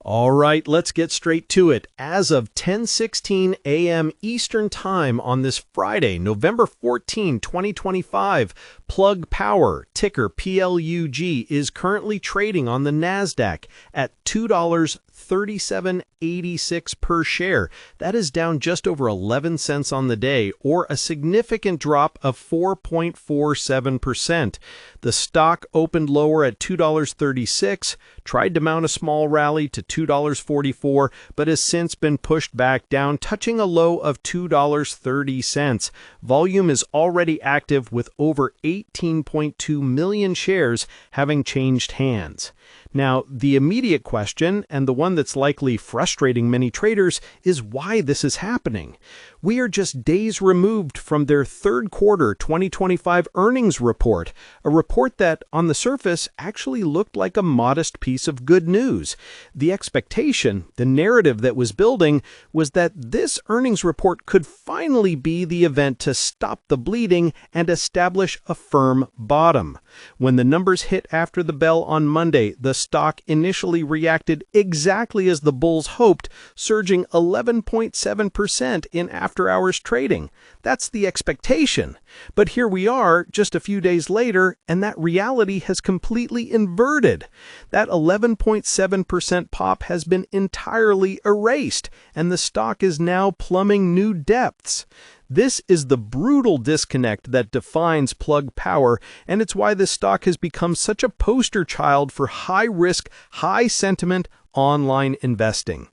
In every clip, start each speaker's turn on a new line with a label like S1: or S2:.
S1: All right, let's get straight to it. As of 10:16 a.m. Eastern Time on this Friday, November 14, 2025, Plug Power, ticker PLUG, is currently trading on the NASDAQ at $2.3786 per share. That is down just over 11 cents on the day, or a significant drop of 4.47%. The stock opened lower at $2.36, tried to mount a small rally to $2.44, but has since been pushed back down, touching a low of $2.30. Volume is already active with over 18.2 million shares having changed hands. Now, the immediate question, and the one that's likely frustrating many traders, is why this is happening. We are just days removed from their third quarter 2025 earnings report, a report that, on the surface, actually looked like a modest piece of good news. The expectation, the narrative that was building, was that this earnings report could finally be the event to stop the bleeding and establish a firm bottom. When the numbers hit after the bell on Monday, the stock initially reacted exactly as the bulls hoped, surging 11.7% in after-hours trading. That's the expectation. But here we are, just a few days later, and that reality has completely inverted. That 11.7% pop has been entirely erased, and the stock is now plumbing new depths. This is the brutal disconnect that defines Plug Power, and it's why this stock has become such a poster child for high-risk, high-sentiment online investing.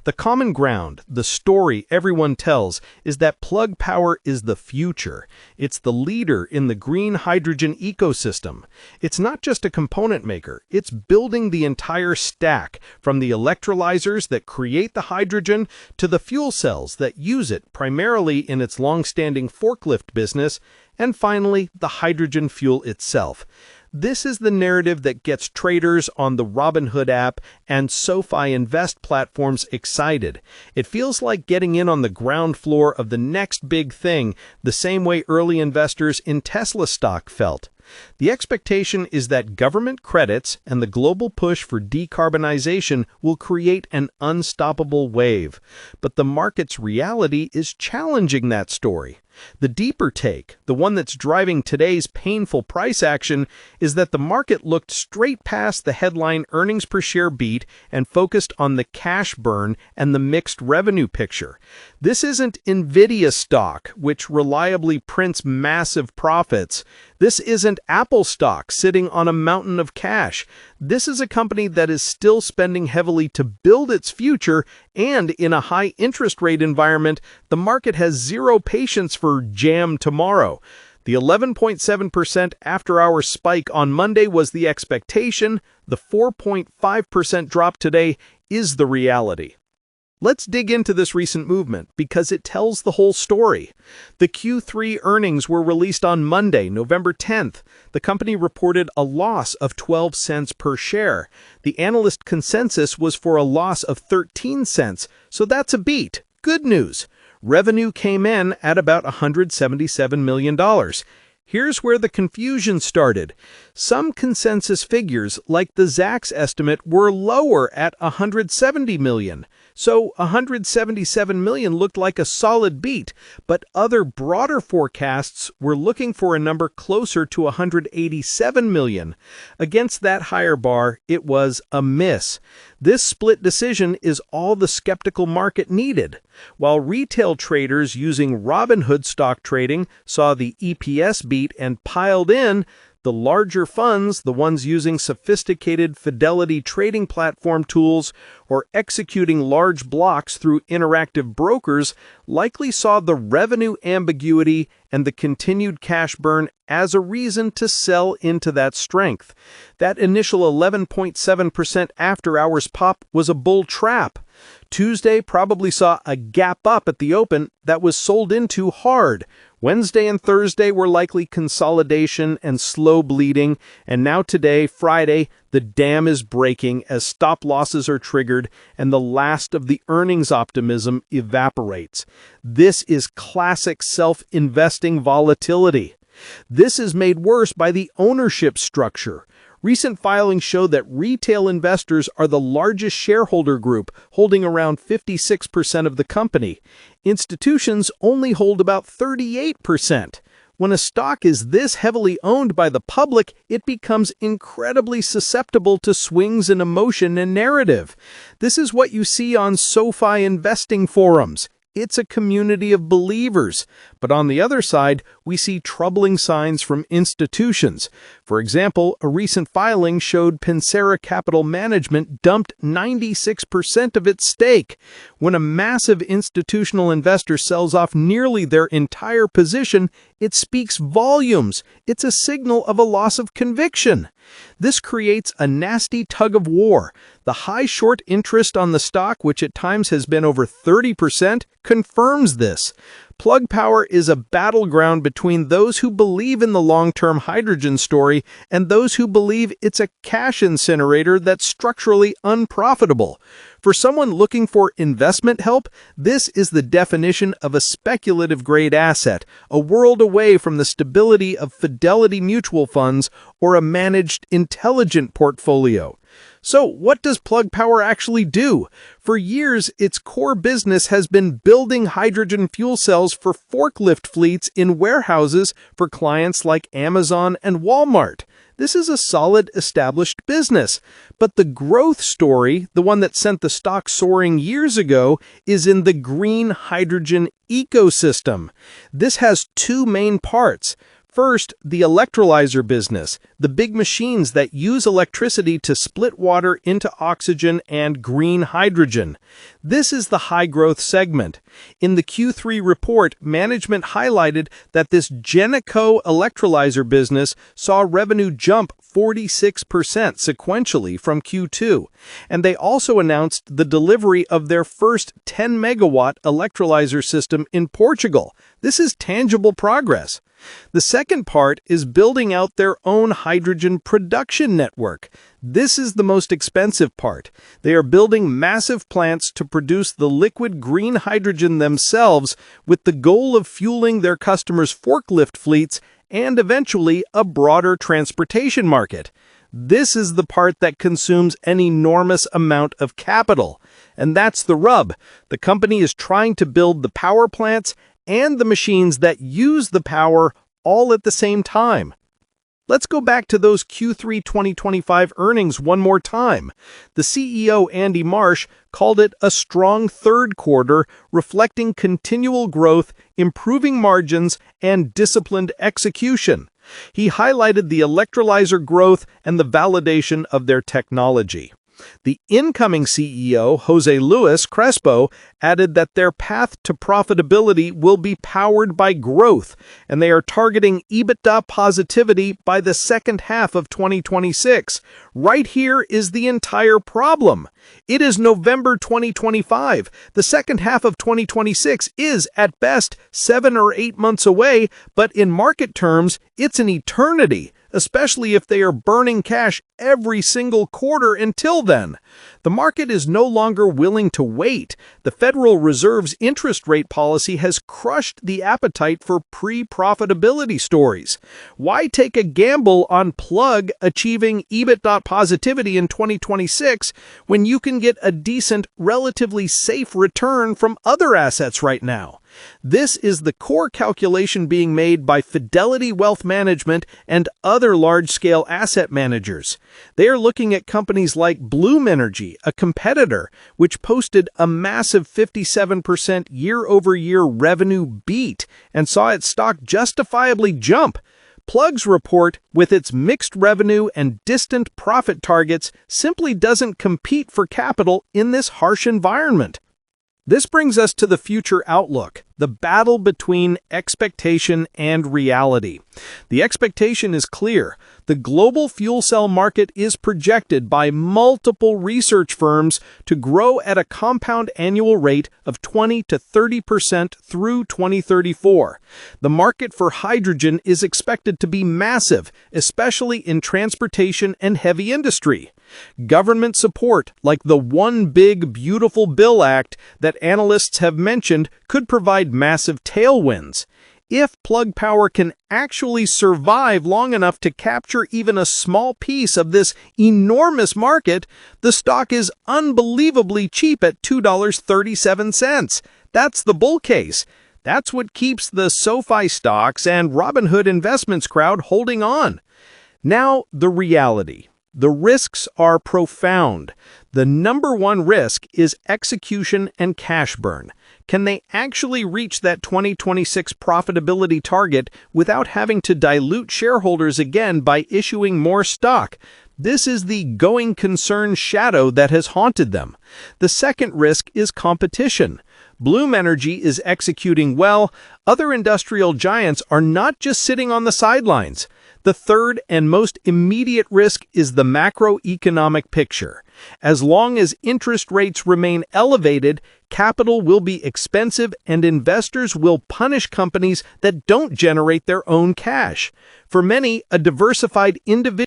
S1: The common ground, the story everyone tells, is that Plug Power is the future. It's the leader in the green hydrogen ecosystem. It's not just a component maker, it's building the entire stack, from the electrolyzers that create the hydrogen to the fuel cells that use it, primarily in its long-standing forklift business, and finally, the hydrogen fuel itself. This is the narrative that gets traders on the Robinhood app and SoFi Invest platforms excited. It feels like getting in on the ground floor of the next big thing, the same way early investors in Tesla stock felt. The expectation is that government credits and the global push for decarbonization will create an unstoppable wave. But the market's reality is challenging that story. The deeper take, the one that's driving today's painful price action, is that the market looked straight past the headline earnings per share beat and focused on the cash burn and the mixed revenue picture. This isn't Nvidia stock, which reliably prints massive profits. This isn't Apple stock sitting on a mountain of cash. This is a company that is still spending heavily to build its future, and in a high interest rate environment, the market has zero patience for jam tomorrow. The 11.7% after-hours spike on Monday was the expectation. The 4.5% drop today is the reality. Let's dig into this recent movement because it tells the whole story. The Q3 earnings were released on Monday, November 10th. The company reported a loss of 12 cents per share. The analyst consensus was for a loss of 13 cents, so that's a beat. Good news. Revenue came in at about $177 million. Here's where the confusion started. Some consensus figures, like the Zacks estimate, were lower at $170 million. So $177 million looked like a solid beat, but other broader forecasts were looking for a number closer to $187 million. Against that higher bar, it was a miss. This split decision is all the skeptical market needed. While retail traders using Robinhood stock trading saw the EPS beat and piled in, the larger funds, the ones using sophisticated Fidelity trading platform tools or executing large blocks through interactive brokers, likely saw the revenue ambiguity and the continued cash burn as a reason to sell into that strength. That initial 11.7% after-hours pop was a bull trap. Tuesday probably saw a gap up at the open that was sold into hard. Wednesday and Thursday were likely consolidation and slow bleeding, and now today, Friday, the dam is breaking as stop losses are triggered and the last of the earnings optimism evaporates. This is classic self-investing volatility. This is made worse by the ownership structure. Recent filings show that retail investors are the largest shareholder group, holding around 56% of the company. Institutions only hold about 38%. When a stock is this heavily owned by the public, it becomes incredibly susceptible to swings in emotion and narrative. This is what you see on SoFi investing forums. It's a community of believers. But on the other side, we see troubling signs from institutions. For example, a recent filing showed Pensera Capital Management dumped 96% of its stake. When a massive institutional investor sells off nearly their entire position, it speaks volumes. It's a signal of a loss of conviction. This creates a nasty tug of war. The high short interest on the stock, which at times has been over 30%, confirms this. Plug Power is a battleground between those who believe in the long-term hydrogen story and those who believe it's a cash incinerator that's structurally unprofitable. For someone looking for investment help, this is the definition of a speculative-grade asset, a world away from the stability of Fidelity mutual funds or a managed intelligent portfolio. So what does Plug Power actually do? For years, its core business has been building hydrogen fuel cells for forklift fleets in warehouses for clients like Amazon and Walmart. This is a solid, established business. But the growth story, the one that sent the stock soaring years ago, is in the green hydrogen ecosystem. This has two main parts. First, the electrolyzer business, the big machines that use electricity to split water into oxygen and green hydrogen. This is the high-growth segment. In the Q3 report, management highlighted that this Geneco electrolyzer business saw revenue jump 46% sequentially from Q2, and they also announced the delivery of their first 10-megawatt electrolyzer system in Portugal. This is tangible progress. The second part is building out their own hydrogen production network. This is the most expensive part. They are building massive plants to produce the liquid green hydrogen themselves with the goal of fueling their customers' forklift fleets and eventually a broader transportation market. This is the part that consumes an enormous amount of capital. And that's the rub. The company is trying to build the power plants and the machines that use the power all at the same time. Let's go back to those Q3 2025 earnings one more time. The CEO, Andy Marsh, called it a strong third quarter, reflecting continual growth, improving margins, and disciplined execution. He highlighted the electrolyzer growth and the validation of their technology. The incoming CEO, Jose Luis Crespo, added that their path to profitability will be powered by growth, and they are targeting EBITDA positivity by the second half of 2026. Right here is the entire problem. It is November 2025. The second half of 2026 is, at best, 7 or 8 months away, but in market terms, it's an eternity, especially if they are burning cash every single quarter until then. The market is no longer willing to wait. The Federal Reserve's interest rate policy has crushed the appetite for pre-profitability stories. Why take a gamble on Plug achieving EBITDA positivity in 2026 when you can get a decent, relatively safe return from other assets right now? This is the core calculation being made by Fidelity Wealth Management and other large-scale asset managers. They are looking at companies like Bloom Energy, a competitor, which posted a massive 57% year-over-year revenue beat and saw its stock justifiably jump. Plug's report, with its mixed revenue and distant profit targets, simply doesn't compete for capital in this harsh environment. This brings us to the future outlook, the battle between expectation and reality. The expectation is clear. The global fuel cell market is projected by multiple research firms to grow at a compound annual rate of 20 to 30% through 2034. The market for hydrogen is expected to be massive, especially in transportation and heavy industry. Government support, like the One Big Beautiful Bill Act that analysts have mentioned, could provide massive tailwinds. If Plug Power can actually survive long enough to capture even a small piece of this enormous market, the stock is unbelievably cheap at $2.37. That's the bull case. That's what keeps the SoFi stocks and Robinhood Investments crowd holding on. Now, the reality. The risks are profound. The number one risk is execution and cash burn. Can they actually reach that 2026 profitability target without having to dilute shareholders again by issuing more stock? This is the going concern shadow that has haunted them. The second risk is competition. Bloom Energy is executing well. Other industrial giants are not just sitting on the sidelines. The third and most immediate risk is the macroeconomic picture. As long as interest rates remain elevated, capital will be expensive and investors will punish companies that don't generate their own cash. For many, a diversified individual